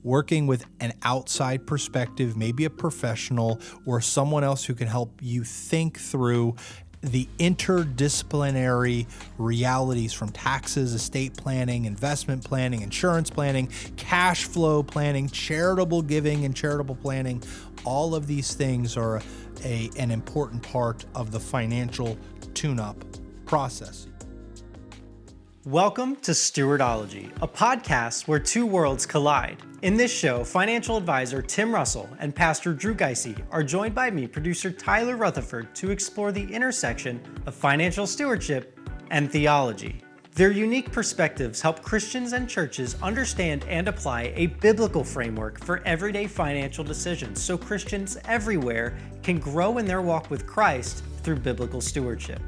working with an outside perspective, maybe a professional or someone else who can help you think through the interdisciplinary realities from taxes, estate planning, investment planning, insurance planning, cash flow planning, charitable giving and charitable planning. All of these things are an important part of the financial tune-up process. Welcome to Stewardology, a podcast where two worlds collide. In this show, financial advisor Tim Russell and Pastor Drew Gysi are joined by me, producer Tyler Rutherford, to explore the intersection of financial stewardship and theology. Their unique perspectives help Christians and churches understand and apply a biblical framework for everyday financial decisions so Christians everywhere can grow in their walk with Christ through biblical stewardship.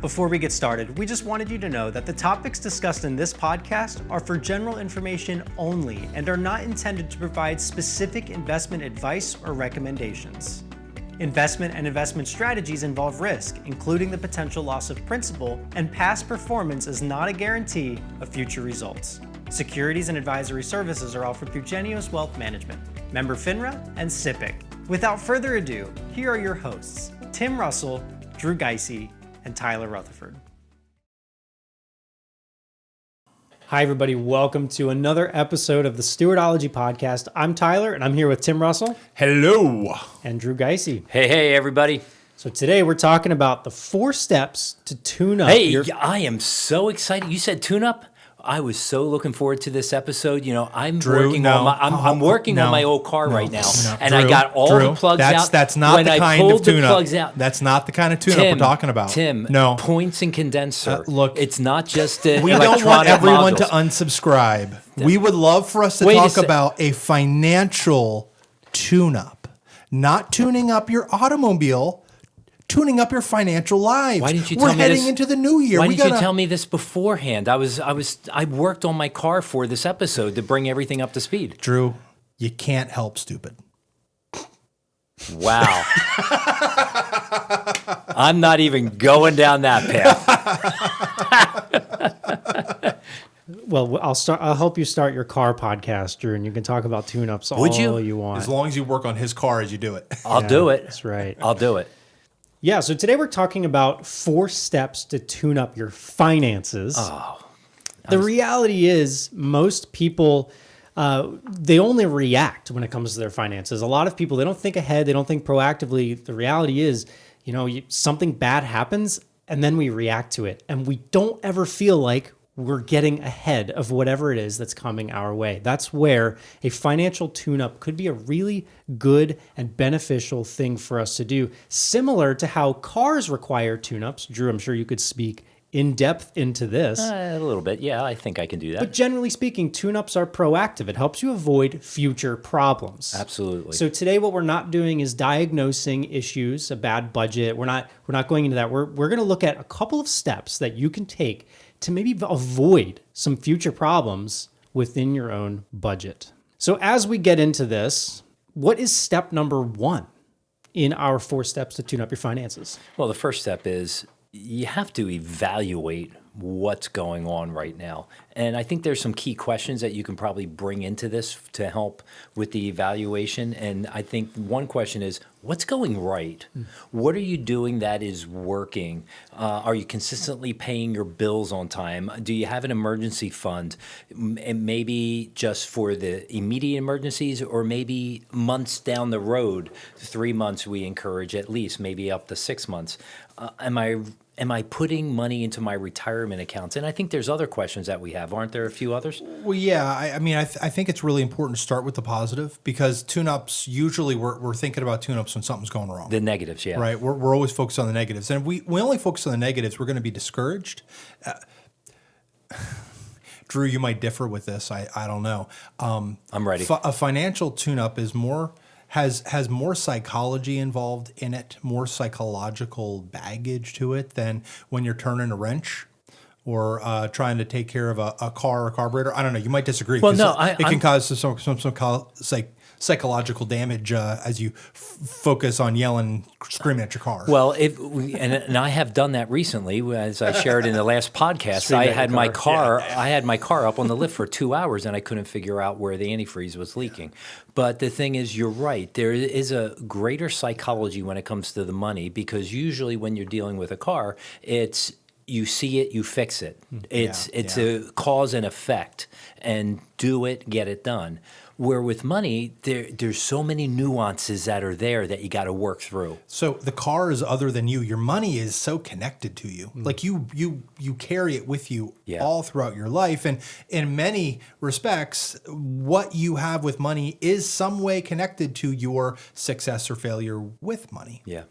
Before we get started, we just wanted you to know that the topics discussed in this podcast are for general information only and are not intended to provide specific investment advice or recommendations. Investment and investment strategies involve risk, including the potential loss of principal, and past performance is not a guarantee of future results. Securities and advisory services are offered through Genius Wealth Management, member FINRA, and SIPC. Without further ado, here are your hosts, Tim Russell, Drew Gysi, and Tyler Rutherford. Hi, everybody. Welcome to another episode of the Stewardology Podcast. I'm Tyler, and I'm here with Tim Russell. Hello. And Drew Gysi. Hey, everybody. So today we're talking about the 4 steps to tune up. I am so excited. You said tune up? I was so looking forward to this episode. You know, I'm working on my old car right now, and Drew, I got all the plugs out. That's not when the I kind of tune-up. That's not the kind of tune-up we're talking about. Tim, no points and condenser. Look, it's not just we don't want everyone to unsubscribe. We would love for us to talk about a financial tune-up, not tuning up your automobile. Tuning up your financial lives. Why didn't you tell me this? We're heading into the new year. Why didn't you tell me this beforehand? I worked on my car for this episode to bring everything up to speed. Drew, you can't help stupid. Wow. I'm not even going down that path. Well, I'll help you start your car podcast, Drew, and you can talk about tune-ups all you want. As long as you work on his car as you do it. I'll do it. That's right. I'll do it. Yeah, so today we're talking about 4 steps to tune up your finances. The reality is most people, they only react when it comes to their finances. A lot of people, they don't think ahead, they don't think proactively. The reality is, something bad happens and then we react to it. And we don't ever feel like we're getting ahead of whatever it is that's coming our way. That's where a financial tune-up could be a really good and beneficial thing for us to do. Similar to how cars require tune-ups. Drew, I'm sure you could speak in depth into this. A little bit. Yeah, I think I can do that. But generally speaking, tune-ups are proactive. It helps you avoid future problems. Absolutely. So today what we're not doing is diagnosing issues, a bad budget. We're not going into that. We're going to look at a couple of steps that you can take to maybe avoid some future problems within your own budget. So as we get into this, what is step number 1 in our 4 steps to tune up your finances? Well, the first step is you have to evaluate what's going on right now. And I think there's some key questions that you can probably bring into this to help with the evaluation. And I think one question is, what's going right? What are you doing that is working? Are you consistently paying your bills on time? Do you have an emergency fund? And maybe just for the immediate emergencies, or maybe months down the road, 3 months we encourage at least, maybe up to 6 months. Am I putting money into my retirement accounts? And I think there's other questions that we have. Aren't there a few others? Well, yeah. I think it's really important to start with the positive, because tune-ups, usually we're thinking about tune-ups when something's going wrong. The negatives, yeah. Right. We're always focused on the negatives. And if we only focus on the negatives, we're going to be discouraged. Drew, you might differ with this. I don't know. I'm ready. A financial tune-up is has more psychology involved in it, more psychological baggage to it than when you're turning a wrench or trying to take care of a car or carburetor. I don't know. You might disagree. Well, 'cause no, it can cause some psychological damage as you focus on yelling, screaming at your car. Well, and I have done that recently, as I shared in the last podcast. I had my car up on the lift for 2 hours, and I couldn't figure out where the antifreeze was leaking. But the thing is, you're right. There is a greater psychology when it comes to the money, because usually when you're dealing with a car, it's you see it, you fix it. It's a cause and effect, and do it, get it done. Where with money, there's so many nuances that are there that you got to work through. So the car is other than you. Your money is so connected to you. Like you carry it with you all throughout your life. And in many respects, what you have with money is some way connected to your success or failure with money. Yeah.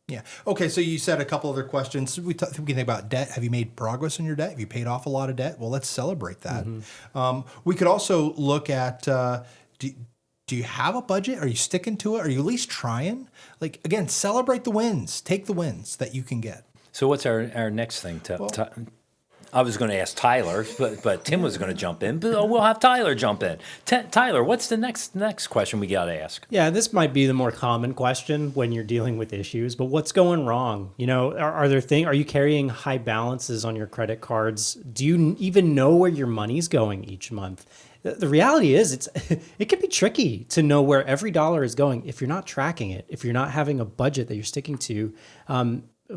Yeah. Okay. So you said a couple other questions. We can think about debt. Have you made progress in your debt? Have you paid off a lot of debt? Well, let's celebrate that. We could also look at, do you have a budget? Are you sticking to it? Are you at least trying? Like, again, celebrate the wins. Take the wins that you can get. So what's our next thing? I was going to ask Tyler, but Tim was going to jump in. But we'll have Tyler jump in. Tyler, what's the next question we got to ask? Yeah, this might be the more common question when you're dealing with issues, but what's going wrong? You know, are you carrying high balances on your credit cards? Do you even know where your money's going each month? The reality is it can be tricky to know where every dollar is going if you're not tracking it, if you're not having a budget that you're sticking to.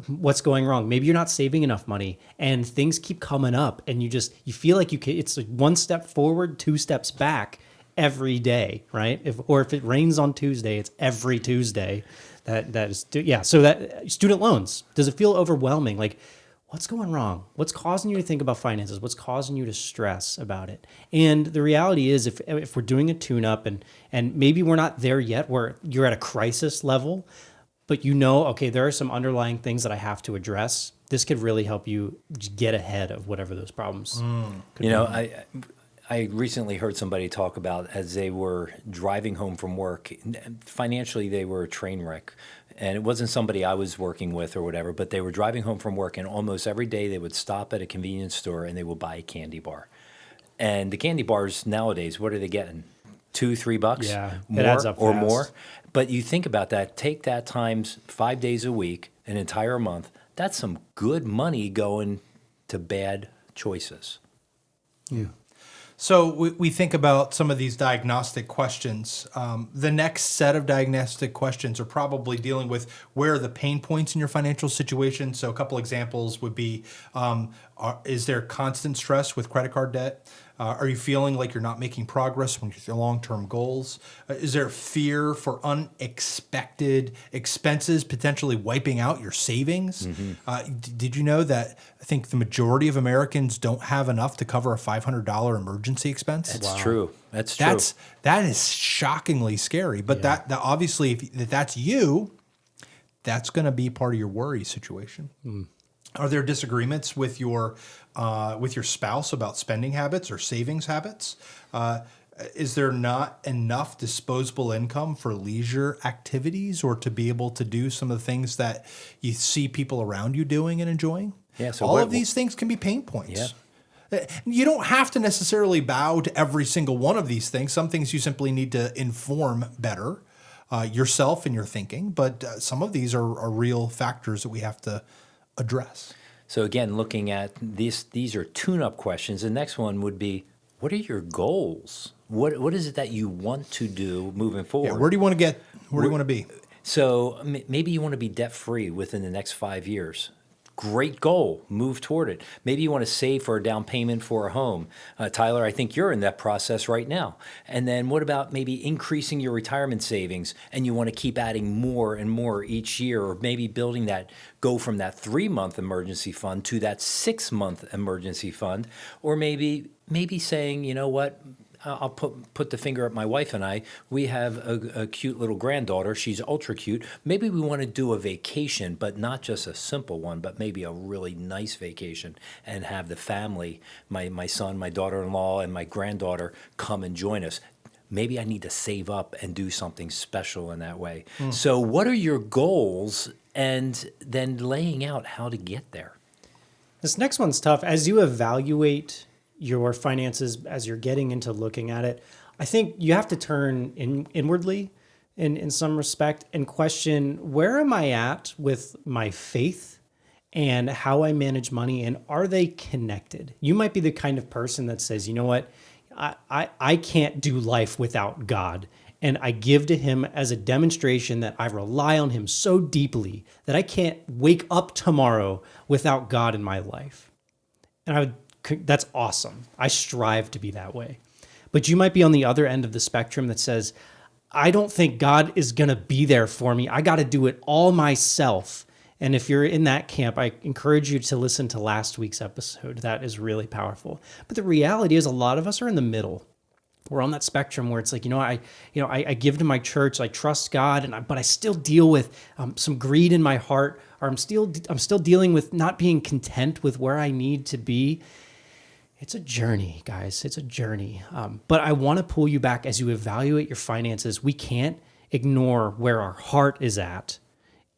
What's going wrong? Maybe you're not saving enough money and things keep coming up and you feel like it's like one step forward, two steps back every day, right? If it rains on Tuesday, it's every Tuesday. So that student loans, does it feel overwhelming? Like, what's going wrong? What's causing you to think about finances? What's causing you to stress about it? And the reality is if we're doing a tune-up and maybe we're not there yet where you're at a crisis level, but okay, there are some underlying things that I have to address. This could really help you get ahead of whatever those problems could be. I recently heard somebody talk about as they were driving home from work, financially they were a train wreck. And it wasn't somebody I was working with or whatever, but they were driving home from work, and almost every day they would stop at a convenience store and they would buy a candy bar. And the candy bars nowadays, what are they getting? $2-3? Yeah, more, it adds up or fast. more. But you think about that, take that times 5 days a week, an entire month, that's some good money going to bad choices. Yeah. So we think about some of these diagnostic questions. The next set of diagnostic questions are probably dealing with where are the pain points in your financial situation. So a couple examples would be, is there constant stress with credit card debt? Are you feeling like you're not making progress with your long-term goals? Is there fear for unexpected expenses potentially wiping out your savings? Did you know that I think the majority of Americans don't have enough to cover a $500 emergency expense? That's true. That's true. That is shockingly scary. But that obviously, if that's you, that's going to be part of your worry situation. Are there disagreements with your spouse about spending habits or savings habits? Is there not enough disposable income for leisure activities or to be able to do some of the things that you see people around you doing and enjoying? Yeah, so all of these things can be pain points. Yeah. You don't have to necessarily bow to every single one of these things. Some things you simply need to inform better yourself in your thinking, but some of these are real factors that we have to address. So again, looking at these are tune-up questions. The next one would be, what are your goals? What is it that you want to do moving forward? Yeah, where do you want to get? Where do you want to be? So maybe you want to be debt-free within the next 5 years. Great goal. Move toward it. Maybe you want to save for a down payment for a home. Tyler, I think you're in that process right now. And then what about maybe increasing your retirement savings and you want to keep adding more and more each year, or maybe go from that 3-month emergency fund to that 6-month emergency fund, or maybe saying, you know what, I'll put the finger at my wife and I. We have a cute little granddaughter. She's ultra cute. Maybe we want to do a vacation, but not just a simple one, but maybe a really nice vacation, and have the family, my son, my daughter-in-law, and my granddaughter come and join us. Maybe I need to save up and do something special in that way. So what are your goals, and then laying out how to get there? This next one's tough. As you evaluate your finances, as you're getting into looking at it, I think you have to turn inwardly in some respect and question, where am I at with my faith and how I manage money, and are they connected? You might be the kind of person that says, you know what, I can't do life without God. And I give to him as a demonstration that I rely on him so deeply that I can't wake up tomorrow without God in my life. And that's awesome. I strive to be that way. But you might be on the other end of the spectrum that says, I don't think God is going to be there for me. I got to do it all myself. And if you're in that camp, I encourage you to listen to last week's episode. That is really powerful. But the reality is a lot of us are in the middle. We're on that spectrum where it's like, I give to my church, I trust God, but I still deal with some greed in my heart, or I'm still dealing with not being content with where I need to be. It's a journey, guys. It's a journey. But I want to pull you back as you evaluate your finances. We can't ignore where our heart is at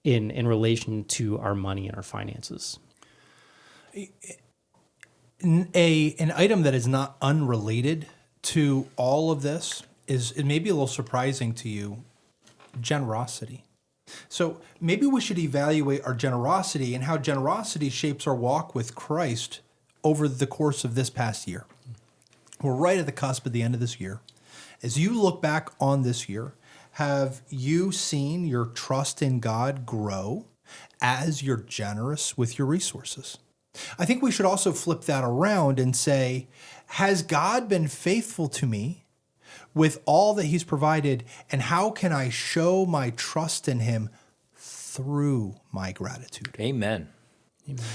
in relation to our money and our finances. An item that is not unrelated to all of this is, it may be a little surprising to you, generosity. So maybe we should evaluate our generosity and how generosity shapes our walk with Christ over the course of this past year. We're right at the cusp of the end of this year. As you look back on this year, have you seen your trust in God grow as you're generous with your resources? I think we should also flip that around and say, has God been faithful to me with all that he's provided, and how can I show my trust in him through my gratitude? Amen.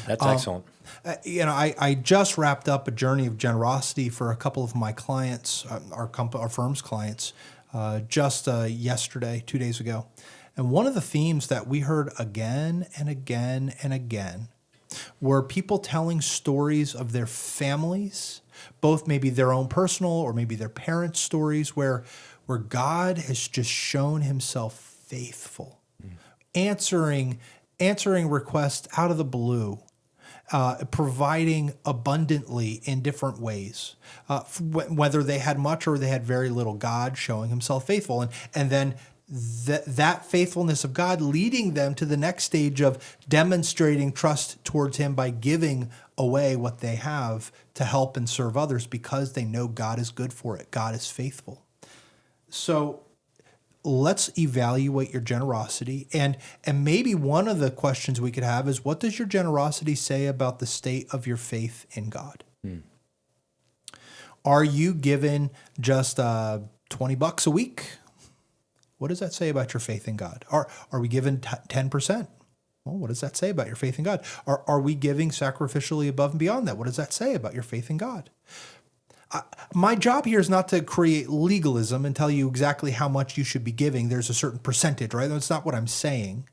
That's excellent. I just wrapped up a journey of generosity for a couple of my clients, our firm's clients, just yesterday, 2 days ago. And one of the themes that we heard again and again and again were people telling stories of their families, both maybe their own personal or maybe their parents' stories, where God has just shown himself faithful, answering requests out of the blue, providing abundantly in different ways, whether they had much or they had very little. God showing himself faithful, and then that faithfulness of God leading them to the next stage of demonstrating trust towards him by giving away what they have to help and serve others, because they know God is good for it. God is faithful. So let's evaluate your generosity. And maybe one of the questions we could have is, what does your generosity say about the state of your faith in God? Are you given just $20 a week? What does that say about your faith in God? Are we given 10%? Well, what does that say about your faith in God? Are we giving sacrificially above and beyond that? What does that say about your faith in God? My job here is not to create legalism and tell you exactly how much you should be giving. There's a certain percentage, right? That's not what I'm saying.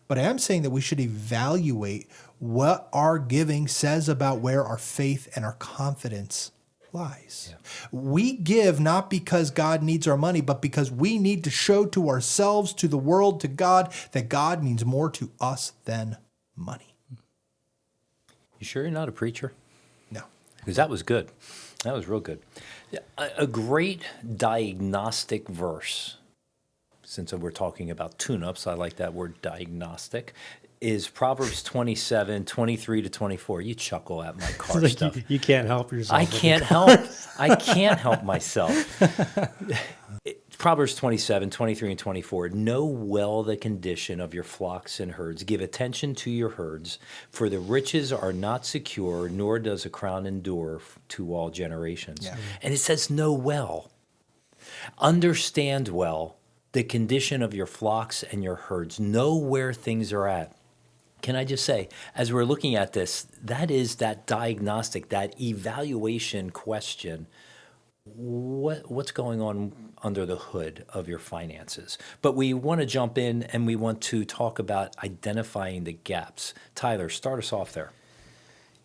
But I am saying that we should evaluate what our giving says about where our faith and our confidence lies. Yeah. We give not because God needs our money, but because we need to show to ourselves, to the world, to God, that God means more to us than money. You sure you're not a preacher? No. Because that was good. That was real good. A great diagnostic verse, since we're talking about tune-ups, I like that word diagnostic, is Proverbs 27, 23 to 24. You chuckle at my car like stuff. You can't help yourself. I can't help myself. Proverbs 27, 23 and 24. Know well the condition of your flocks and herds. Give attention to your herds, for the riches are not secure, nor does a crown endure to all generations. Yeah. And it says, know well. Understand well the condition of your flocks and your herds. Know where things are at. Can I just say, as we're looking at this, that is that diagnostic, that evaluation question. What's going on under the hood of your finances? But we want to jump in and we want to talk about identifying the gaps. Tyler, start us off there.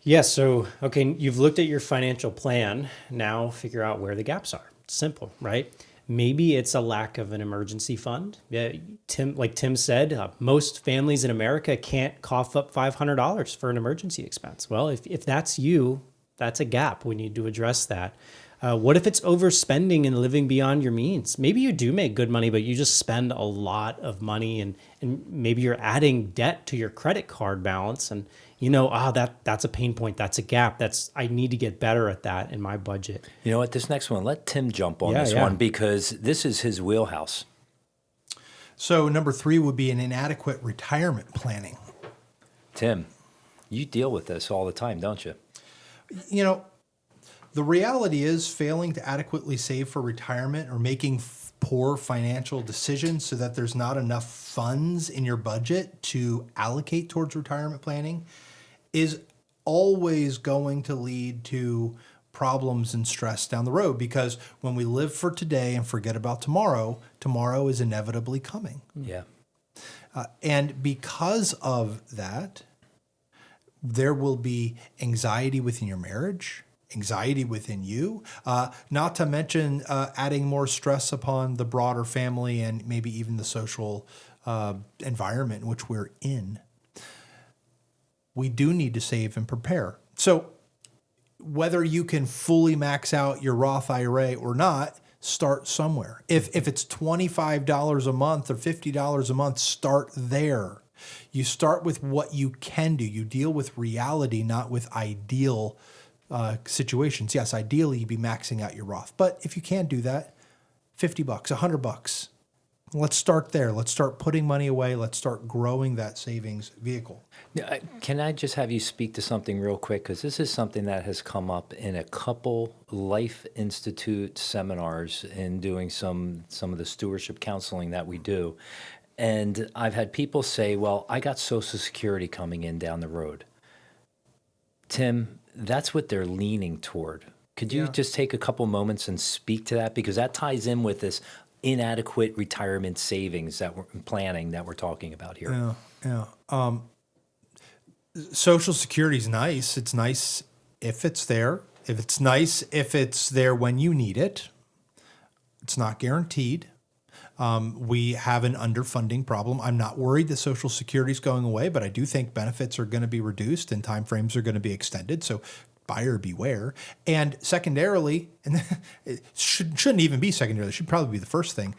Yes. So, okay, you've looked at your financial plan. Now figure out where the gaps are. It's simple, right? Maybe it's a lack of an emergency fund. Yeah, like Tim said, most families in America can't cough up $500 for an emergency expense. Well, if that's you, that's a gap. We need to address that. What if it's overspending and living beyond your means? Maybe you do make good money, but you just spend a lot of money, and maybe you're adding debt to your credit card balance, and that's a pain point. That's a gap. I need to get better at that in my budget. You know what? This next one, let Tim jump on this one, because this is his wheelhouse. So number 3 would be an inadequate retirement planning. Tim, you deal with this all the time, don't you? The reality is failing to adequately save for retirement or making poor financial decisions so that there's not enough funds in your budget to allocate towards retirement planning is always going to lead to problems and stress down the road, because when we live for today and forget about tomorrow, tomorrow is inevitably coming. Yeah. And because of that, there will be anxiety within your marriage, anxiety within you, not to mention adding more stress upon the broader family and maybe even the social environment in which we're in. We do need to save and prepare. So whether you can fully max out your Roth IRA or not, start somewhere. If it's $25 a month or $50 a month, start there. You start with what you can do. You deal with reality, not with ideal situations. Yes, ideally you'd be maxing out your Roth, but if you can't do that, $50, $100, let's start there. Let's start putting money away. Let's start growing that savings vehicle. Can I just have you speak to something real quick? Because this is something that has come up in a couple Life Institute seminars and doing some of the stewardship counseling that we do. And I've had people say, well, I got Social Security coming in down the road. Tim, that's what they're leaning toward. Could you just take a couple moments and speak to that? Because that ties in with this inadequate retirement savings that we're planning that we're talking about here. Yeah. Social Security is nice. It's nice if it's there. If it's there when you need it. It's not guaranteed. We have an underfunding problem. I'm not worried that Social Security is going away, but I do think benefits are going to be reduced and timeframes are going to be extended. So buyer beware. And secondarily, and it shouldn't even be secondarily, it should probably be the first thing.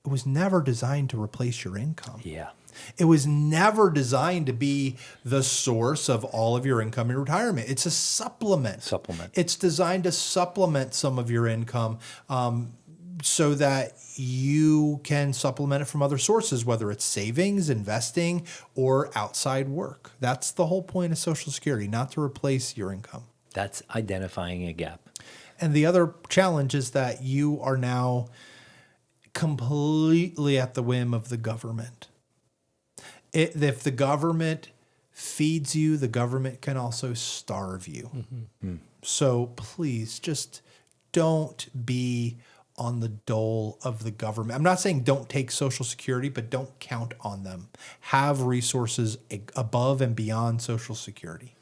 It was never designed to replace your income. Yeah. It was never designed to be the source of all of your income in retirement. It's a supplement. It's designed to supplement some of your income so that you can supplement it from other sources, whether it's savings, investing, or outside work. That's the whole point of Social Security, not to replace your income. That's identifying a gap. And the other challenge is that you are now completely at the whim of the government. If the government feeds you, the government can also starve you. Mm-hmm. So please just don't be on the dole of the government. I'm not saying don't take Social Security, but don't count on them. Have resources above and beyond Social Security.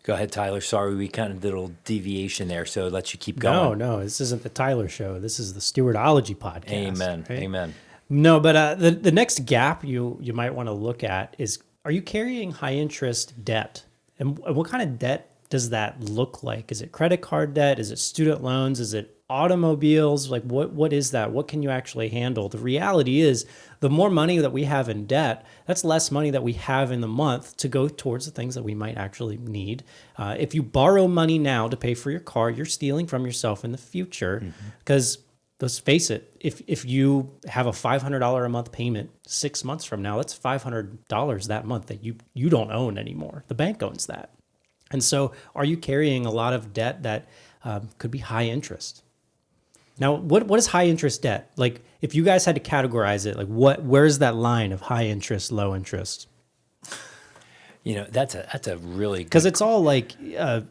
Go ahead, Tyler. Sorry, we kind of did a little deviation there, so it lets you keep going. No, this isn't the Tyler show. This is the Stewardology Podcast. Amen. Right? Amen. No, but the next gap you might want to look at is, are you carrying high interest debt? And what kind of debt does that look like? Is it credit card debt? Is it student loans? Is it automobiles? Like what is that? What can you actually handle? The reality is, the more money that we have in debt, that's less money that we have in the month to go towards the things that we might actually need. If you borrow money now to pay for your car, you're stealing from yourself in the future. Because let's face it, if you have a $500 a month payment 6 months from now, that's $500 that month that you don't own anymore. The bank owns that. And so are you carrying a lot of debt that could be high interest? Now, what is high interest debt? Like, if you guys had to categorize it, like where's that line of high interest, low interest? You know, that's a really... Because it's all like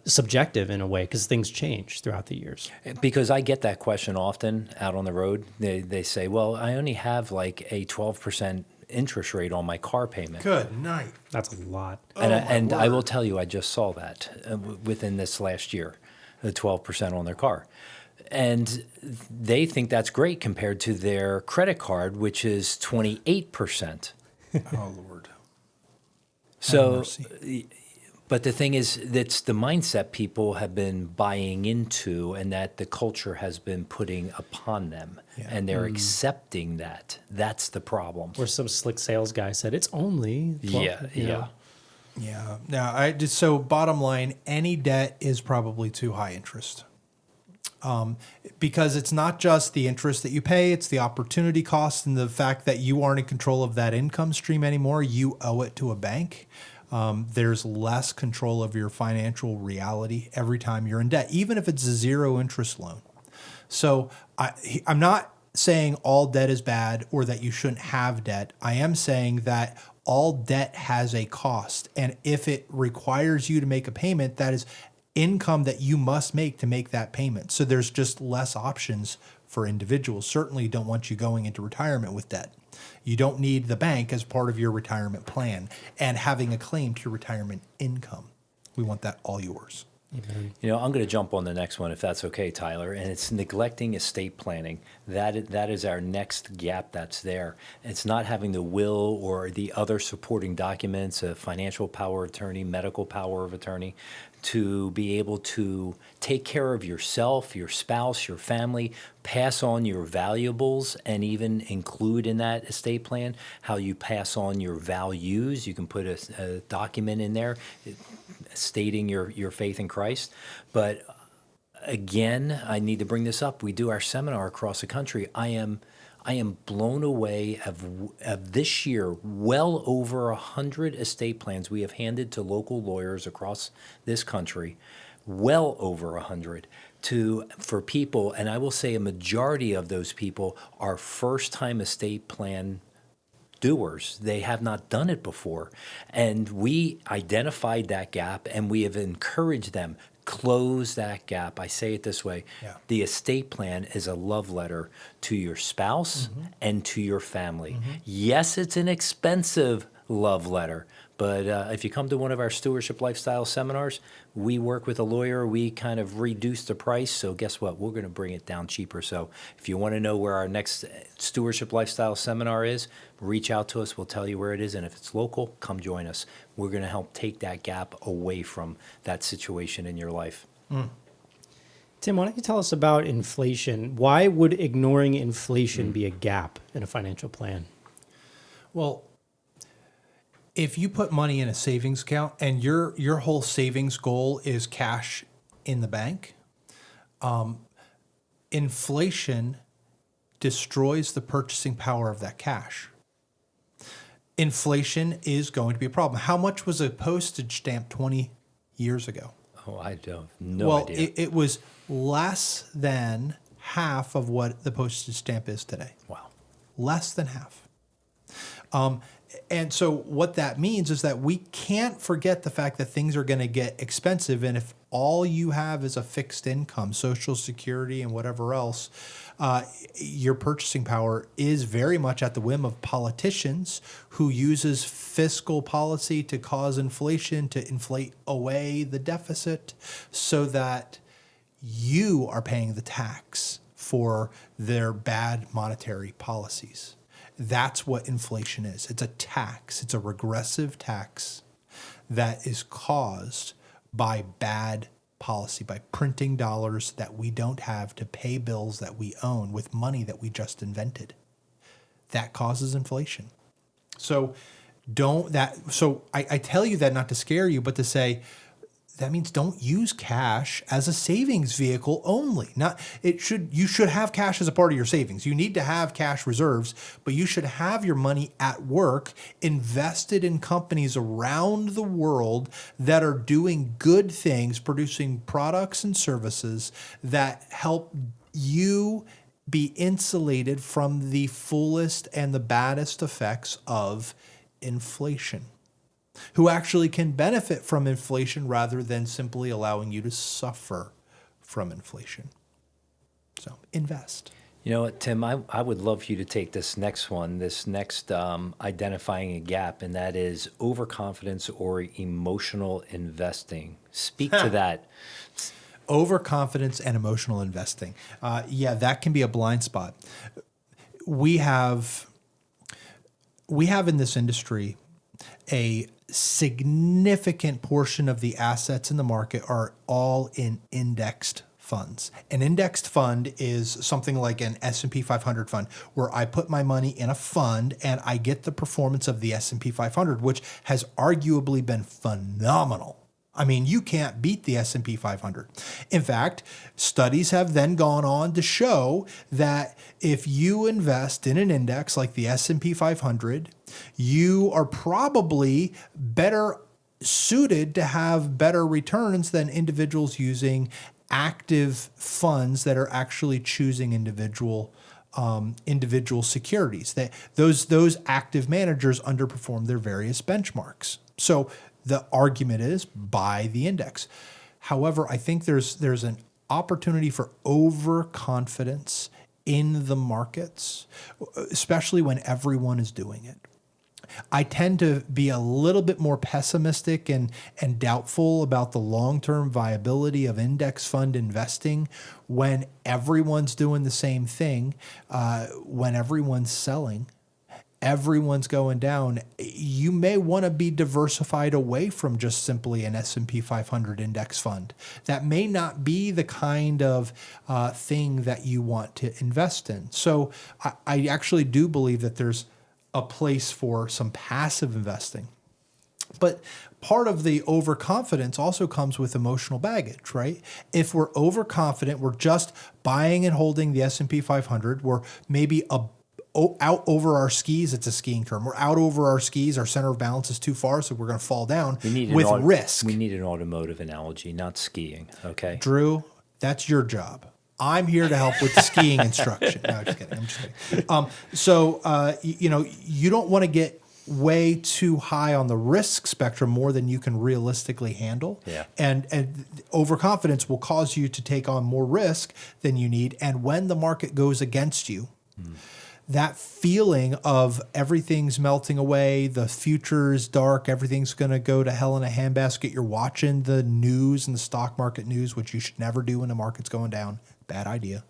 subjective in a way, because things change throughout the years. Because I get that question often out on the road. They say, well, I only have like a 12% interest rate on my car payment. Good night. That's a lot. And I will tell you, I just saw that within this last year, the 12% on their car. And they think that's great compared to their credit card, which is 28%. Oh, Lord. So, but the thing is, that's the mindset people have been buying into and that the culture has been putting upon them. Yeah. And they're accepting that. That's the problem. Or some slick sales guy said, it's only 12, you know. Yeah. Now, so bottom line, any debt is probably too high interest. Because it's not just the interest that you pay, it's the opportunity cost and the fact that you aren't in control of that income stream anymore. You owe it to a bank. There's less control of your financial reality every time you're in debt, even if it's a zero interest loan. So I'm not saying all debt is bad or that you shouldn't have debt. I am saying that all debt has a cost. And if it requires you to make a payment, that is income that you must make to make that payment. So there's just less options for individuals. Certainly don't want you going into retirement with debt. You don't need the bank as part of your retirement plan and having a claim to your retirement income. We want that all yours. Amen. You know, I'm going to jump on the next one if that's okay, Tyler. And it's neglecting estate planning. That is our next gap that's there. It's not having the will or the other supporting documents, a financial power of attorney, medical power of attorney, to be able to take care of yourself, your spouse, your family, pass on your valuables, and even include in that estate plan how you pass on your values. You can put a document in there stating your faith in Christ. But again, I need to bring this up. We do our seminar across the country. I am blown away of this year, well over 100 estate plans we have handed to local lawyers across this country, well over 100 for people. And I will say a majority of those people are first-time estate plan doers. They have not done it before. And we identified that gap and we have encouraged them, close that gap. I say it this way. Yeah. The estate plan is a love letter to your spouse and to your family. Yes, it's an expensive love letter, but if you come to one of our stewardship lifestyle seminars, we work with a lawyer. We kind of reduce the price. So guess what? We're going to bring it down cheaper. So if you want to know where our next stewardship lifestyle seminar is, reach out to us. We'll tell you where it is. And if it's local, come join us. We're going to help take that gap away from that situation in your life. Tim, why don't you tell us about inflation? Why would ignoring inflation be a gap in a financial plan? Well, if you put money in a savings account and your whole savings goal is cash in the bank, inflation destroys the purchasing power of that cash. Inflation is going to be a problem. How much was a postage stamp 20 years ago? Oh, I don't no idea. Well, it was less than half of what the postage stamp is today. Wow. Less than half. And so what that means is that we can't forget the fact that things are going to get expensive. And if all you have is a fixed income, Social Security and whatever else, your purchasing power is very much at the whim of politicians who uses fiscal policy to cause inflation, to inflate away the deficit so that you are paying the tax for their bad monetary policies. That's what inflation is. It's a tax. It's a regressive tax that is caused by bad policy, by printing dollars that we don't have to pay bills that we own with money that we just invented. That causes inflation. So I tell you that not to scare you, but to say, that means don't use cash as a savings vehicle only. You should have cash as a part of your savings. You need to have cash reserves, but you should have your money at work invested in companies around the world that are doing good things, producing products and services that help you be insulated from the fullest and the baddest effects of inflation, who actually can benefit from inflation rather than simply allowing you to suffer from inflation. So invest. You know what, Tim, I would love for you to take this next identifying a gap, and that is overconfidence or emotional investing. Speak to that. Overconfidence and emotional investing. That can be a blind spot. We have in this industry a significant portion of the assets in the market are all in indexed funds. An indexed fund is something like an S&P 500 fund, where I put my money in a fund and I get the performance of the S&P 500, which has arguably been phenomenal. I mean, you can't beat the S&P 500. In fact, studies have then gone on to show that if you invest in an index like the S&P 500, you are probably better suited to have better returns than individuals using active funds that are actually choosing individual securities. Those active managers underperform their various benchmarks. So the argument is buy the index. However, I think there's an opportunity for overconfidence in the markets, especially when everyone is doing it. I tend to be a little bit more pessimistic and doubtful about the long-term viability of index fund investing when everyone's doing the same thing, when everyone's selling, everyone's going down. You may want to be diversified away from just simply an S&P 500 index fund. That may not be the kind of thing that you want to invest in. So I actually do believe that there's a place for some passive investing. But part of the overconfidence also comes with emotional baggage, right? If we're overconfident, we're just buying and holding the S&P 500, we're maybe out over our skis. It's a skiing term. We're out over our skis. Our center of balance is too far, so we're going to fall down with risk. We need an automotive analogy, not skiing, okay? Drew, that's your job. I'm here to help with the skiing instruction. No, just kidding. I'm just kidding. You don't want to get way too high on the risk spectrum, more than you can realistically handle. Yeah. And overconfidence will cause you to take on more risk than you need. And when the market goes against you, that feeling of everything's melting away, the future is dark, everything's going to go to hell in a handbasket. You're watching the news and the stock market news, which you should never do when the market's going down. Bad idea,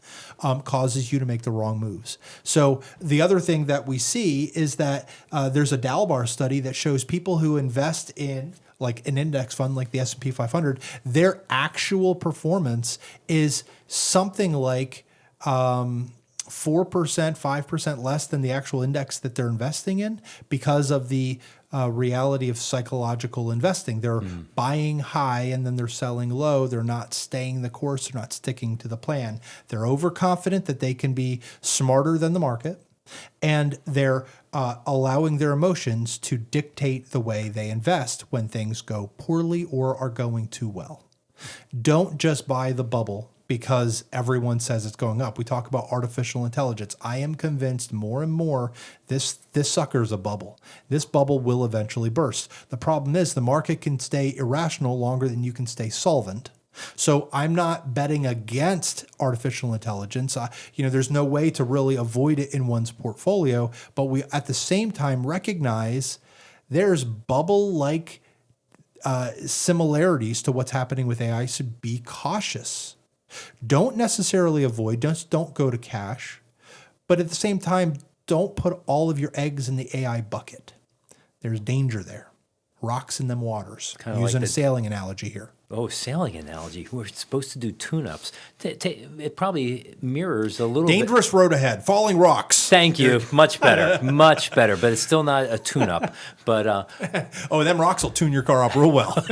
causes you to make the wrong moves. So the other thing that we see is that there's a Dalbar study that shows people who invest in like an index fund like the S&P 500, their actual performance is something like 4%, 5% less than the actual index that they're investing in because of the reality of psychological investing. They're buying high and then they're selling low. They're not staying the course. They're not sticking to the plan. They're overconfident that they can be smarter than the market, and they're allowing their emotions to dictate the way they invest when things go poorly or are going too well. Don't just buy the bubble because everyone says it's going up. We talk about artificial intelligence. I am convinced more and more this sucker's a bubble. This bubble will eventually burst. The problem is the market can stay irrational longer than you can stay solvent. So I'm not betting against artificial intelligence. There's no way to really avoid it in one's portfolio, but we at the same time recognize there's bubble-like similarities to what's happening with AI, so be cautious. Don't necessarily avoid, don't go to cash, but at the same time, don't put all of your eggs in the AI bucket. There's danger there. Rocks in them waters. Using a sailing analogy here. Oh, sailing analogy. We're supposed to do tune-ups. It probably mirrors a little Dangerous road ahead. Falling rocks. Thank you. Much better. Much better. But it's still not a tune-up. But them rocks will tune your car up real well.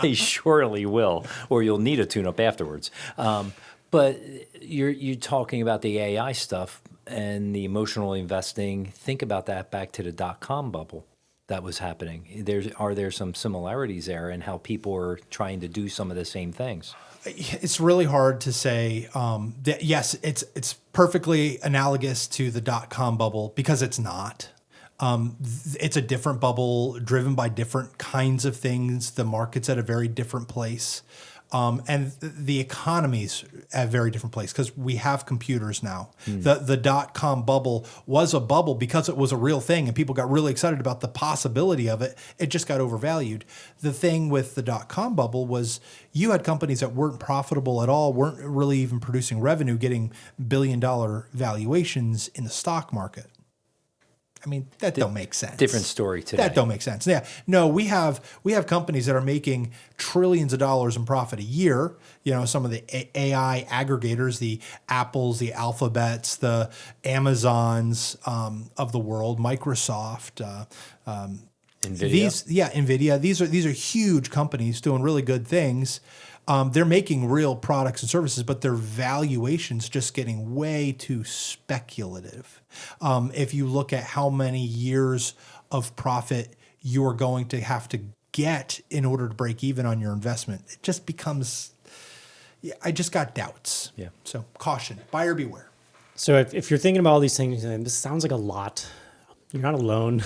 They surely will. Or you'll need a tune-up afterwards. But you're talking about the AI stuff and the emotional investing. Think about that back to the .com bubble that was happening. Are there some similarities there in how people are trying to do some of the same things? It's really hard to say that, yes, it's perfectly analogous to the .com bubble because it's not. It's a different bubble driven by different kinds of things. The market's at a very different place. and the economy's at a very different place because we have computers now. The dot-com bubble was a bubble because it was a real thing and people got really excited about the possibility of it. It just got overvalued. The thing with the dot-com bubble was you had companies that weren't profitable at all, weren't really even producing revenue, getting billion-dollar valuations in the stock market. I mean, that don't make sense. Different story today. That don't make sense. Yeah. No, we have companies that are making trillions of dollars in profit a year. You know, some of the AI aggregators, the Apples, the Alphabets, the Amazons of the world, Microsoft, NVIDIA. NVIDIA. These are huge companies doing really good things. They're making real products and services, but their valuation's just getting way too speculative. If you look at how many years of profit you're going to have to get in order to break even on your investment, it just becomes, I just got doubts. Yeah. So caution, buyer beware. So if you're thinking about all these things, and this sounds like a lot, you're not alone.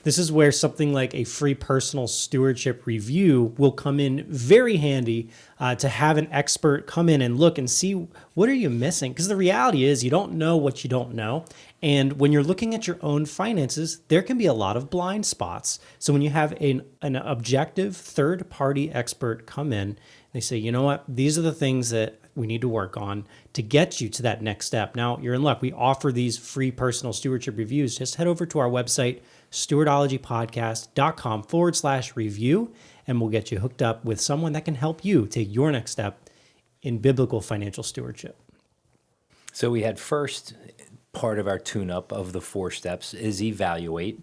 This is where something like a free personal stewardship review will come in very handy to have an expert come in and look and see what are you missing? Because the reality is you don't know what you don't know. And when you're looking at your own finances, there can be a lot of blind spots. So when you have an objective third-party expert come in, they say, you know what, these are the things that we need to work on to get you to that next step. Now, you're in luck. We offer these free personal stewardship reviews. Just head over to our website, stewardologypodcast.com/review, and we'll get you hooked up with someone that can help you take your next step in biblical financial stewardship. So we had first part of our tune-up of the 4 steps is evaluate.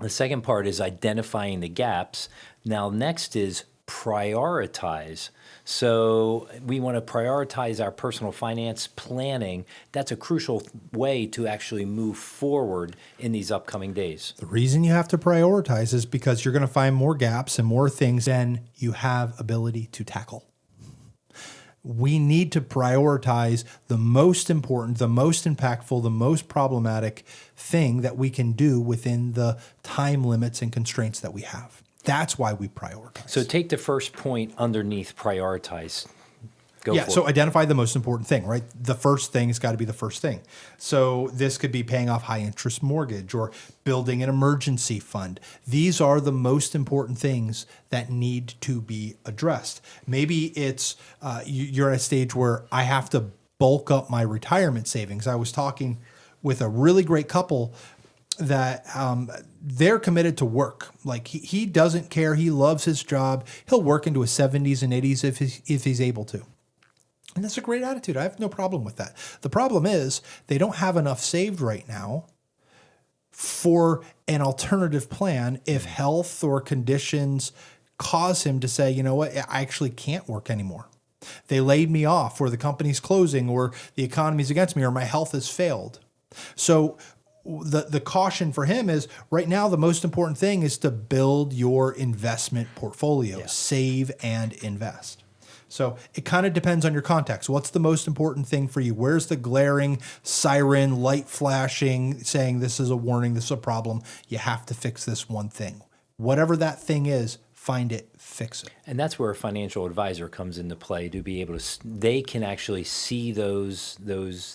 The second part is identifying the gaps. Now, next is prioritize. So we want to prioritize our personal finance planning. That's a crucial way to actually move forward in these upcoming days. The reason you have to prioritize is because you're going to find more gaps and more things than you have ability to tackle. We need to prioritize the most important, the most impactful, the most problematic thing that we can do within the time limits and constraints that we have. That's why we prioritize. So take the first point underneath prioritize. Go for it. So identify the most important thing, right? The first thing has got to be the first thing. So this could be paying off high interest mortgage or building an emergency fund. These are the most important things that need to be addressed. Maybe it's you're at a stage where I have to bulk up my retirement savings. I was talking with a really great couple that they're committed to work. Like he doesn't care. He loves his job. He'll work into his 70s and 80s if he's able to. And that's a great attitude. I have no problem with that. The problem is they don't have enough saved right now for an alternative plan if health or conditions cause him to say, you know what, I actually can't work anymore. They laid me off, or the company's closing, or the economy's against me, or my health has failed. So the caution for him is right now the most important thing is to build your investment portfolio, save and invest. So it kind of depends on your context. What's the most important thing for you? Where's the glaring siren, light flashing, saying this is a warning, this is a problem, you have to fix this one thing. Whatever that thing is, find it, fix it. And that's where a financial advisor comes into play to be able to, they can actually see those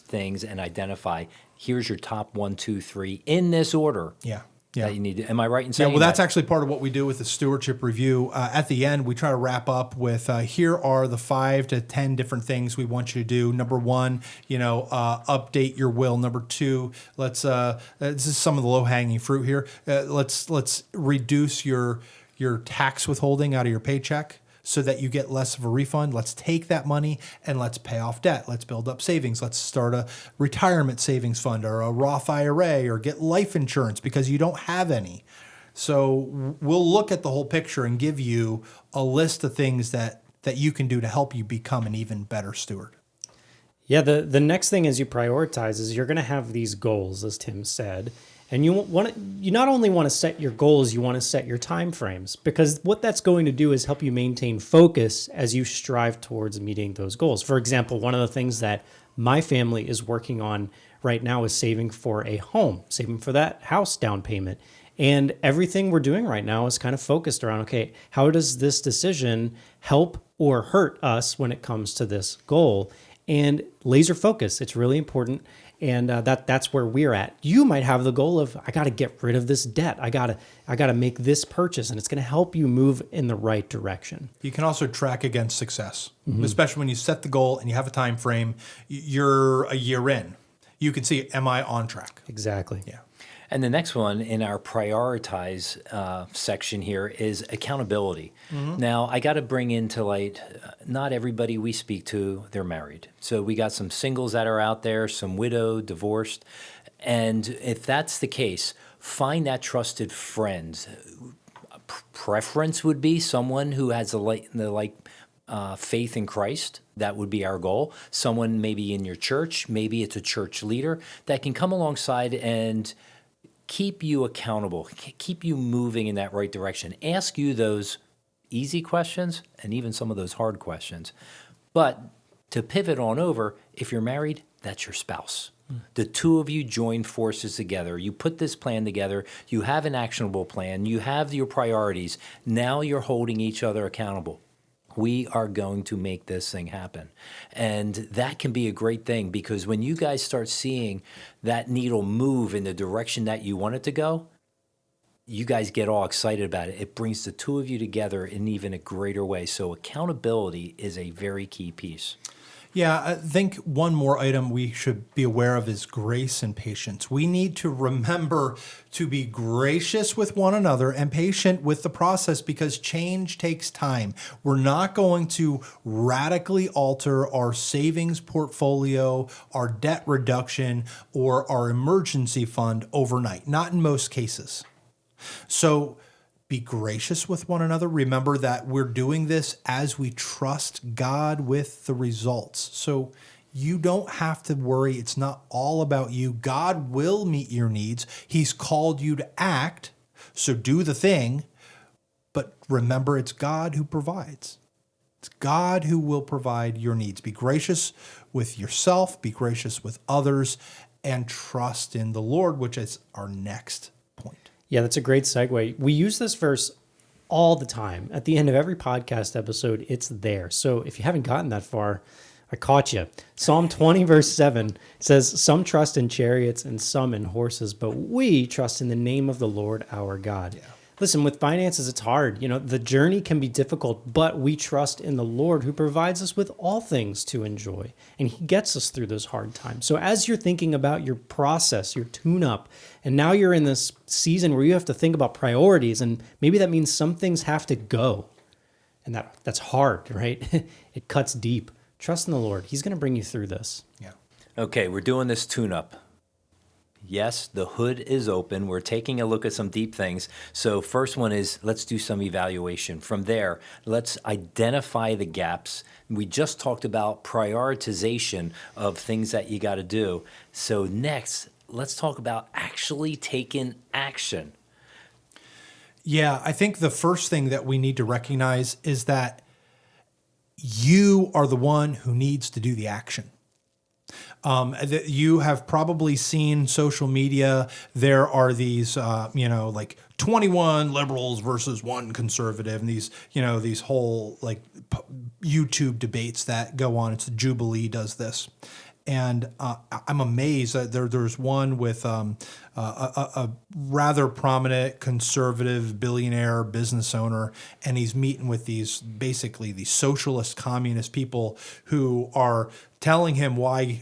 things and identify, here's your top 1, 2, 3 in this order. Yeah. That you need to, am I right in saying well, that's actually part of what we do with the stewardship review. At the end, we try to wrap up with here are the 5 to 10 different things we want you to do. Number 1, update your will. Number 2, let's this is some of the low hanging fruit here. Let's reduce your tax withholding out of your paycheck so that you get less of a refund. Let's take that money and let's pay off debt. Let's build up savings. Let's start a retirement savings fund or a Roth IRA or get life insurance because you don't have any. So we'll look at the whole picture and give you a list of things that you can do to help you become an even better steward. Yeah, the next thing as you prioritize is you're going to have these goals, as Tim said. And you not only want to set your goals, you want to set your time frames, because what that's going to do is help you maintain focus as you strive towards meeting those goals. For example, one of the things that my family is working on right now is saving for a home, saving for that house down payment. And everything we're doing right now is kind of focused around, okay, how does this decision help or hurt us when it comes to this goal. And laser focus, it's really important. And that's where we're at. You might have the goal of, I got to get rid of this debt. I got to make this purchase, and it's going to help you move in the right direction. You can also track against success, especially when you set the goal and you have a time frame. You're a year in. You can see, am I on track? Exactly. Yeah. And the next one in our prioritize section here is accountability. Now, I got to bring into light, not everybody we speak to, they're married. So we got some singles that are out there, some widowed, divorced. And if that's the case, find that trusted friend. Preference would be someone who has the faith in Christ. That would be our goal. Someone maybe in your church, maybe it's a church leader that can come alongside and keep you accountable, keep you moving in that right direction, ask you those easy questions and even some of those hard questions. But to pivot on over, if you're married, that's your spouse. The two of you join forces together. You put this plan together. You have an actionable plan. You have your priorities. Now you're holding each other accountable. We are going to make this thing happen. And that can be a great thing, because when you guys start seeing that needle move in the direction that you want it to go, you guys get all excited about it. It brings the two of you together in even a greater way. So accountability is a very key piece. Yeah, I think one more item we should be aware of is grace and patience. We need to remember to be gracious with one another and patient with the process, because change takes time. We're not going to radically alter our savings portfolio, our debt reduction, or our emergency fund overnight, not in most cases. So be gracious with one another. Remember that we're doing this as we trust God with the results. So you don't have to worry. It's not all about you. God will meet your needs. He's called you to act. So do the thing. But remember, it's God who provides. It's God who will provide your needs. Be gracious with yourself. Be gracious with others. And trust in the Lord, which is our next point. Yeah, that's a great segue. We use this verse all the time. At the end of every podcast episode, it's there. So if you haven't gotten that far, I caught you. Psalm 20, verse 7 says, "Some trust in chariots and some in horses, but we trust in the name of the Lord our God." Yeah. Listen, with finances, it's hard. The journey can be difficult, but we trust in the Lord who provides us with all things to enjoy, and he gets us through those hard times. So as you're thinking about your process, your tune-up, and now you're in this season where you have to think about priorities, and maybe that means some things have to go, and that's hard, right? It cuts deep. Trust in the Lord. He's going to bring you through this. Yeah. Okay, we're doing this tune-up. Yes, the hood is open. We're taking a look at some deep things. So first one is, let's do some evaluation. From there, let's identify the gaps. We just talked about prioritization of things that you got to do. So next, let's talk about actually taking action. Yeah, I think the first thing that we need to recognize is that you are the one who needs to do the action. You have probably seen social media. There are these, like 21 liberals versus one conservative, and these whole YouTube debates that go on. It's the Jubilee does this. And I'm amazed that there's one with a rather prominent conservative billionaire business owner, and he's meeting with these socialist communist people who are telling him why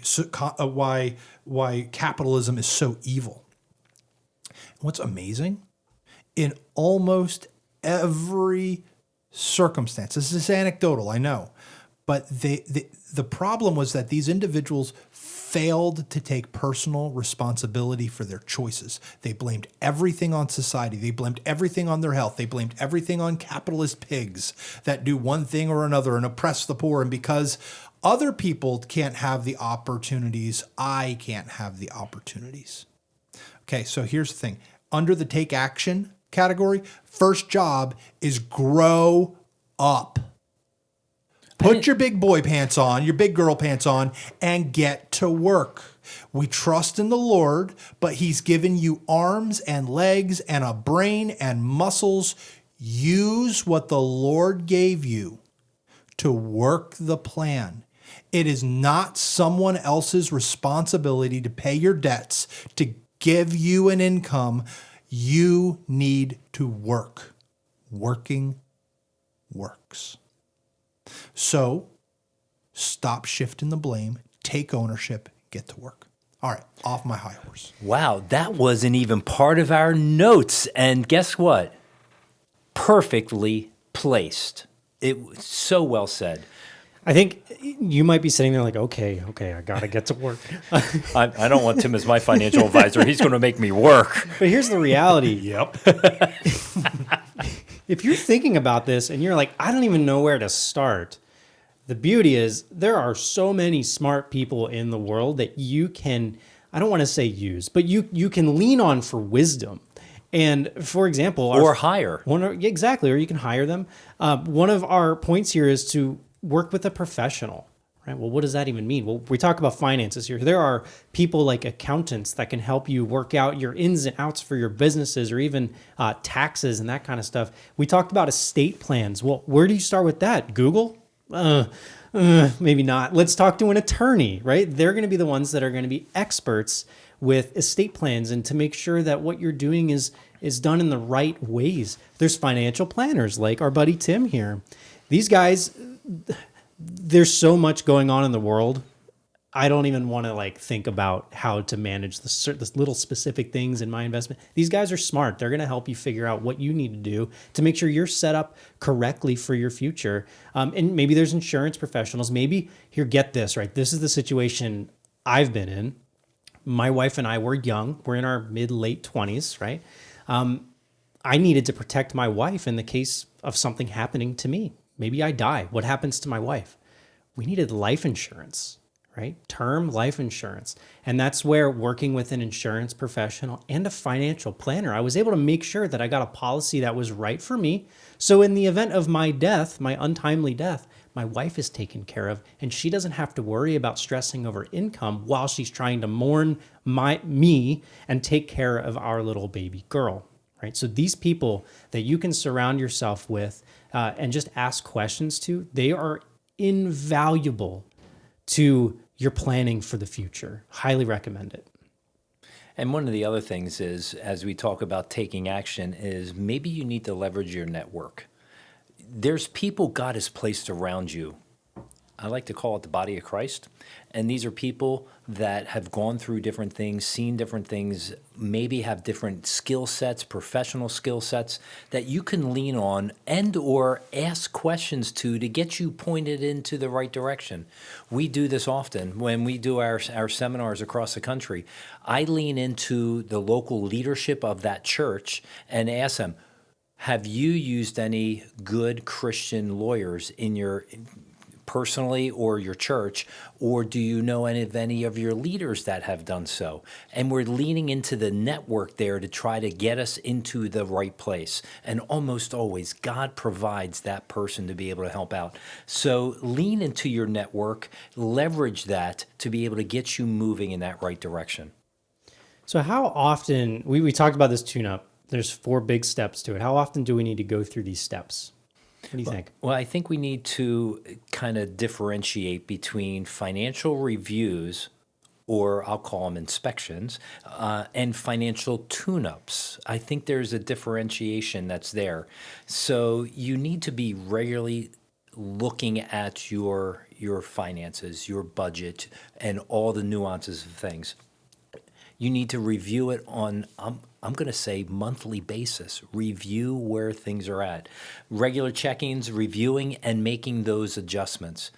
capitalism is so evil. What's amazing, in almost every circumstance, this is anecdotal, I know, but the problem was that these individuals failed to take personal responsibility for their choices. They blamed everything on society. They blamed everything on their health. They blamed everything on capitalist pigs that do one thing or another and oppress the poor. And because other people can't have the opportunities, I can't have the opportunities. Okay, so here's the thing. Under the take action category, first job is grow up. Put your big boy pants on, your big girl pants on, and get to work. We trust in the Lord, but he's given you arms and legs and a brain and muscles. Use what the Lord gave you to work the plan. It is not someone else's responsibility to pay your debts, to give you an income. You need to work. Working works. So stop shifting the blame, take ownership, get to work. All right, off my high horse. Wow, that wasn't even part of our notes. And guess what? Perfectly placed. It was so well said. I think you might be sitting there like, okay, I got to get to work. I don't want Tim as my financial advisor. He's going to make me work. But here's the reality. Yep. If you're thinking about this and you're like, I don't even know where to start, the beauty is there are so many smart people in the world that you can, I don't want to say use, but you can lean on for wisdom. And for example, Or hire. Exactly, or you can hire them. One of our points here is to work with a professional, right? Well, what does that even mean? Well, we talk about finances here. There are people like accountants that can help you work out your ins and outs for your businesses, or even taxes and that kind of stuff. We talked about estate plans. Well, where do you start with that? Google? Maybe not. Let's talk to an attorney, right? They're going to be the ones that are going to be experts with estate plans and to make sure that what you're doing is done in the right ways. There's financial planners like our buddy Tim here. These guys, there's so much going on in the world. I don't even want to think about how to manage the little specific things in my investment. These guys are smart. They're going to help you figure out what you need to do to make sure you're set up correctly for your future. And maybe there's insurance professionals. Maybe here, get this, right? This is the situation I've been in. My wife and I were young. We're in our mid-late 20s, right? I needed to protect my wife in the case of something happening to me. Maybe I die. What happens to my wife? We needed life insurance, right? Term life insurance. And that's where working with an insurance professional and a financial planner, I was able to make sure that I got a policy that was right for me. So in the event of my death, my untimely death, my wife is taken care of, and she doesn't have to worry about stressing over income while she's trying to mourn me and take care of our little baby girl, right? So these people that you can surround yourself with and just ask questions to, they are invaluable to your planning for the future. Highly recommend it. And one of the other things is, as we talk about taking action, is maybe you need to leverage your network. There's people God has placed around you. I like to call it the body of Christ. And these are people that have gone through different things, seen different things, maybe have different skill sets, professional skill sets that you can lean on and or ask questions to get you pointed into the right direction. We do this often when we do our seminars across the country. I lean into the local leadership of that church and ask them, have you used any good Christian lawyers in your personally or your church, or do you know any of your leaders that have done so? And we're leaning into the network there to try to get us into the right place. And almost always, God provides that person to be able to help out. So lean into your network, leverage that to be able to get you moving in that right direction. So how often, we talked about this tune-up, there's 4 big steps to it. How often do we need to go through these steps? What do you think? Well, I think we need to kind of differentiate between financial reviews, or I'll call them inspections, and financial tune-ups. I think there's a differentiation that's there. So you need to be regularly looking at your finances, your budget, and all the nuances of things. You need to review it on, I'm going to say, monthly basis. Review where things are at. Regular check-ins, reviewing, and making those adjustments.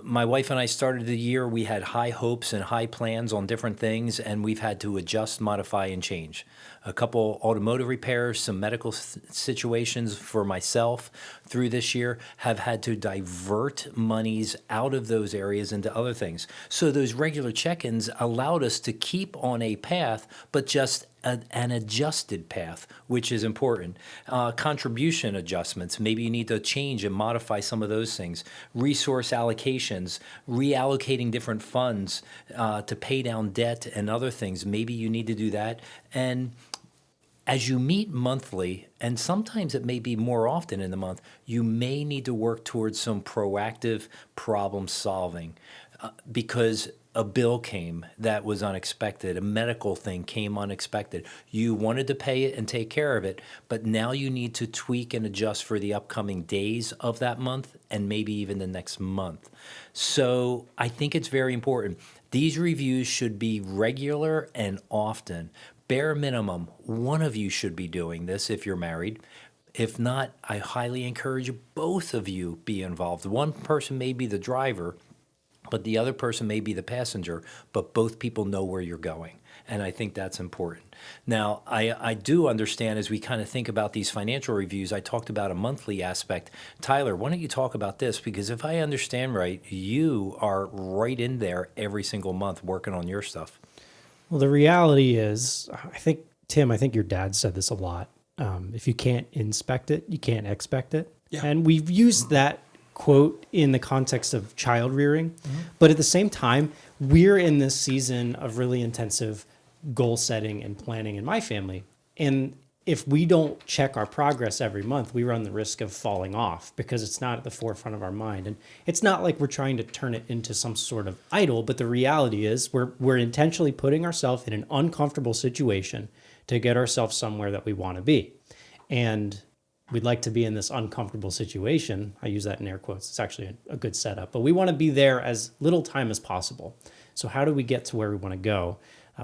My wife and I started the year, we had high hopes and high plans on different things, and we've had to adjust, modify, and change. A couple automotive repairs, some medical situations for myself through this year have had to divert monies out of those areas into other things. So those regular check-ins allowed us to keep on a path, but just an adjusted path, which is important. Contribution adjustments, maybe you need to change and modify some of those things. Resource allocations, reallocating different funds to pay down debt and other things, maybe you need to do that. And as you meet monthly, and sometimes it may be more often in the month, you may need to work towards some proactive problem solving because a bill came that was unexpected, a medical thing came unexpected. You wanted to pay it and take care of it, but now you need to tweak and adjust for the upcoming days of that month and maybe even the next month. So I think it's very important. These reviews should be regular and often. Bare minimum, one of you should be doing this if you're married. If not, I highly encourage both of you be involved. One person may be the driver, but the other person may be the passenger, but both people know where you're going. And I think that's important. Now, I do understand as we kind of think about these financial reviews, I talked about a monthly aspect. Tyler, why don't you talk about this? Because if I understand right, you are right in there every single month working on your stuff. Well, the reality is, Tim, I think your dad said this a lot. If you can't inspect it, you can't expect it. Yeah. And we've used that quote in the context of child rearing. But at the same time, we're in this season of really intensive goal setting and planning in my family. And if we don't check our progress every month, we run the risk of falling off because it's not at the forefront of our mind. And it's not like we're trying to turn it into some sort of idol, but the reality is we're intentionally putting ourselves in an uncomfortable situation to get ourselves somewhere that we want to be. And we'd like to be in this uncomfortable situation. I use that in air quotes. It's actually a good setup, but we want to be there as little time as possible. So how do we get to where we want to go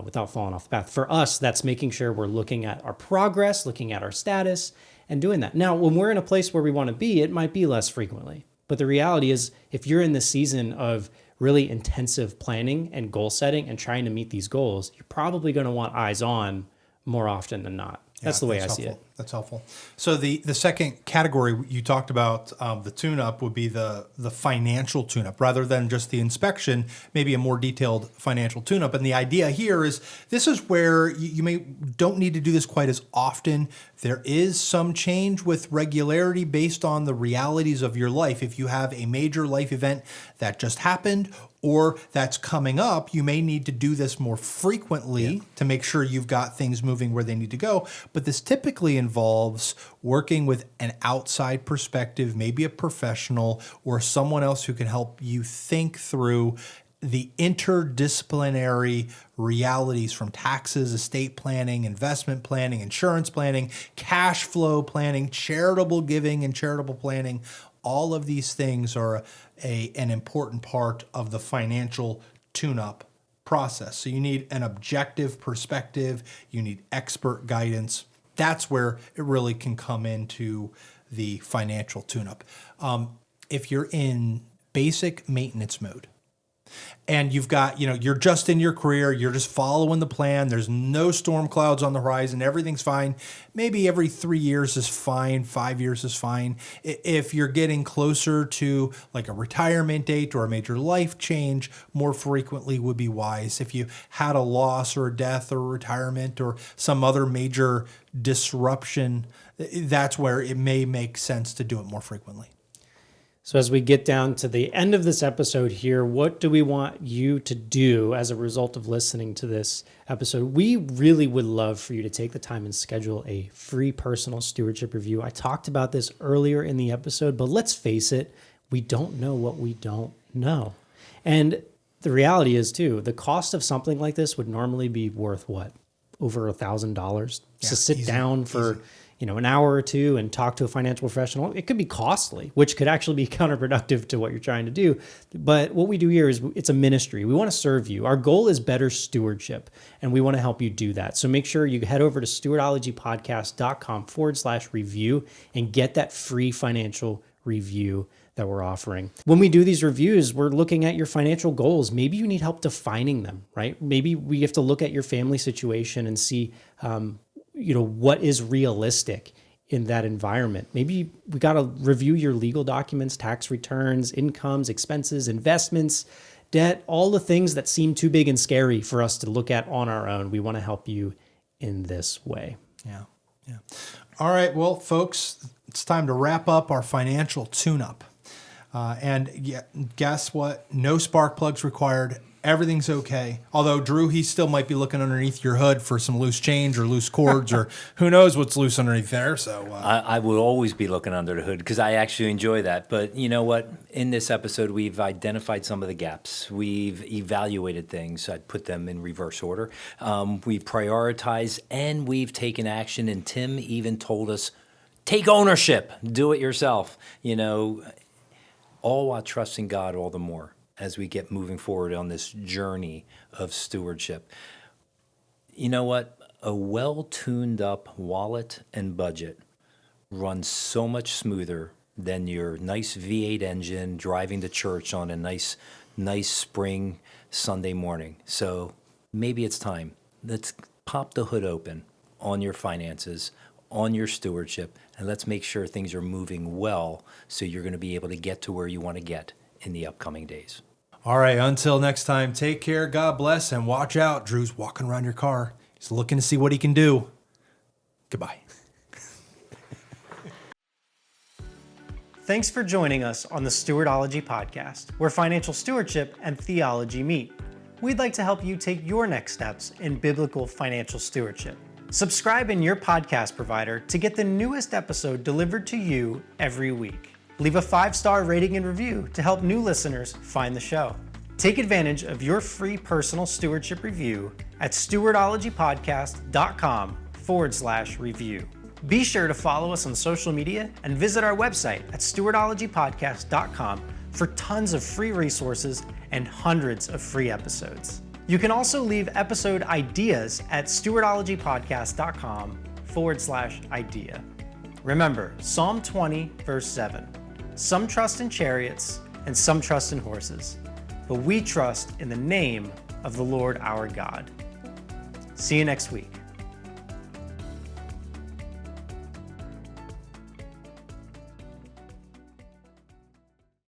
without falling off the path? For us, that's making sure we're looking at our progress, looking at our status, and doing that. Now, when we're in a place where we want to be, it might be less frequently. But the reality is, if you're in this season of really intensive planning and goal setting and trying to meet these goals, you're probably going to want eyes on more often than not. That's the way I see it. That's helpful. So the second category you talked about, the tune-up, would be the financial tune-up. Rather than just the inspection, maybe a more detailed financial tune-up. And the idea here is this is where you don't need to do this quite as often. There is some change with regularity based on the realities of your life. If you have a major life event that just happened or that's coming up, you may need to do this more frequently to make sure you've got things moving where they need to go. But this typically involves working with an outside perspective, maybe a professional or someone else who can help you think through the interdisciplinary realities from taxes, estate planning, investment planning, insurance planning, cash flow planning, charitable giving and charitable planning. All of these things are an important part of the financial tune-up process. So you need an objective perspective, you need expert guidance. That's where it really can come into the financial tune-up. If you're in basic maintenance mode, and you've got, you're just in your career, you're just following the plan, there's no storm clouds on the horizon, everything's fine. Maybe every 3 years is fine, 5 years is fine. If you're getting closer to like a retirement date or a major life change, more frequently would be wise. If you had a loss or a death or retirement or some other major disruption, that's where it may make sense to do it more frequently. So as we get down to the end of this episode here, what do we want you to do as a result of listening to this episode? We really would love for you to take the time and schedule a free personal stewardship review. I talked about this earlier in the episode, but let's face it, we don't know what we don't know. And the reality is too, the cost of something like this would normally be worth what? Over $1,000 to sit down for an hour or two and talk to a financial professional. It could be costly, which could actually be counterproductive to what you're trying to do. But what we do here is it's a ministry. We want to serve you. Our goal is better stewardship, and we want to help you do that. So make sure you head over to stewardologypodcast.com/review and get that free financial review that we're offering. When we do these reviews, we're looking at your financial goals. Maybe you need help defining them, right? Maybe we have to look at your family situation and see, what is realistic in that environment. Maybe we got to review your legal documents, tax returns, incomes, expenses, investments, debt, all the things that seem too big and scary for us to look at on our own. We want to help you in this way. Yeah. All right. Well, folks, it's time to wrap up our financial tune-up. And guess what? No spark plugs required. everything's okay. Although Drew, he still might be looking underneath your hood for some loose change or loose cords or who knows what's loose underneath there. So I will always be looking under the hood because I actually enjoy that. But you know what? In this episode, we've identified some of the gaps. We've evaluated things. I'd put them in reverse order. We've prioritized and we've taken action. And Tim even told us, take ownership, do it yourself. You know, all while trusting God all the more as we get moving forward on this journey of stewardship. You know what? A well-tuned up wallet and budget runs so much smoother than your nice V8 engine driving to church on a nice spring Sunday morning. So maybe it's time. Let's pop the hood open on your finances, on your stewardship, and let's make sure things are moving well so you're going to be able to get to where you want to get in the upcoming days. all right, until next time, take care, God bless, and watch out. Drew's walking around your car. He's looking to see what he can do. Goodbye. Thanks for joining us on the Stewardology Podcast, where financial stewardship and theology meet. We'd like to help you take your next steps in biblical financial stewardship. Subscribe in your podcast provider to get the newest episode delivered to you every week. Leave a 5-star rating and review to help new listeners find the show. Take advantage of your free personal stewardship review at stewardologypodcast.com/review. Be sure to follow us on social media and visit our website at stewardologypodcast.com for tons of free resources and hundreds of free episodes. You can also leave episode ideas at stewardologypodcast.com/idea. Remember, Psalm 20, verse 7, some trust in chariots and some trust in horses, but we trust in the name of the Lord our God. See you next week.